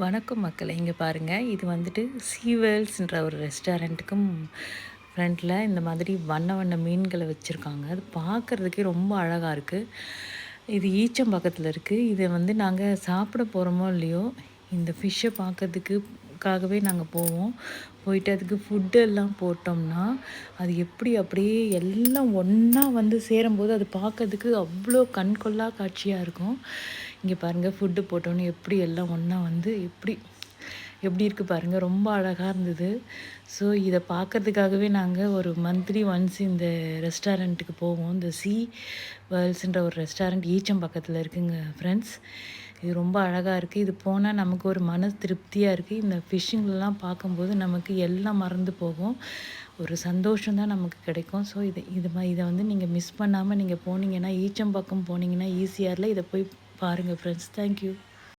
வணக்கம் மக்களே, இங்கே பாருங்கள். இது வந்துட்டு சீவேல்ஸ்ன்ற ஒரு ரெஸ்டாரண்ட்டுக்கும் ஃப்ரண்ட்டில் இந்த மாதிரி வண்ண வண்ண மீன்களை வச்சுருக்காங்க. அது பார்க்குறதுக்கே ரொம்ப அழகாக இருக்குது. இது ஈச்சம்பாக்கத்தில் இருக்குது. இதை வந்து நாங்கள் சாப்பிட போகிறோமோ இல்லையோ, இந்த ஃபிஷ்ஷை பார்க்கறதுக்காகவே நாங்கள் போவோம். போயிட்டு அதுக்கு ஃபுட்டெல்லாம் போட்டோம்னா அது எப்படி அப்படியே எல்லாம் ஒன்றா வந்து சேரும்போது அது பார்க்கறதுக்கு அவ்வளோ கண்கொள்ளா காட்சியாக இருக்கும். இங்கே பாருங்கள், ஃபுட்டு போட்டோன்னே எப்படி எல்லாம் ஒன்றா வந்து எப்படி இருக்குது பாருங்கள். ரொம்ப அழகாக இருந்தது. ஸோ இதை பார்க்கறதுக்காகவே நாங்கள் ஒரு மந்த்லி ஒன்ஸ் இந்த ரெஸ்டாரண்ட்டுக்கு போவோம். இந்த வேர்ல்ட்ஸ்ன்ற ஒரு ரெஸ்டாரண்ட் ஈச்சம்பாக்கத்தில் இருக்குங்க ஃப்ரெண்ட்ஸ். இது ரொம்ப அழகாக இருக்குது. இது போனால் நமக்கு ஒரு மன திருப்தியாக இருக்குது. இந்த ஃபிஷ்ஷிங்லாம் பார்க்கும்போது நமக்கு எல்லாம் மறந்து போகும். ஒரு சந்தோஷம் தான் நமக்கு கிடைக்கும். ஸோ இதை வந்து நீங்கள் மிஸ் பண்ணாமல் நீங்கள் போனீங்கன்னா, ஈச்சம்பாக்கம் போனீங்கன்னா ஈசிஆரில் இதை போய் பாருங்கள் ஃப்ரெண்ட்ஸ். தேங்க்யூ.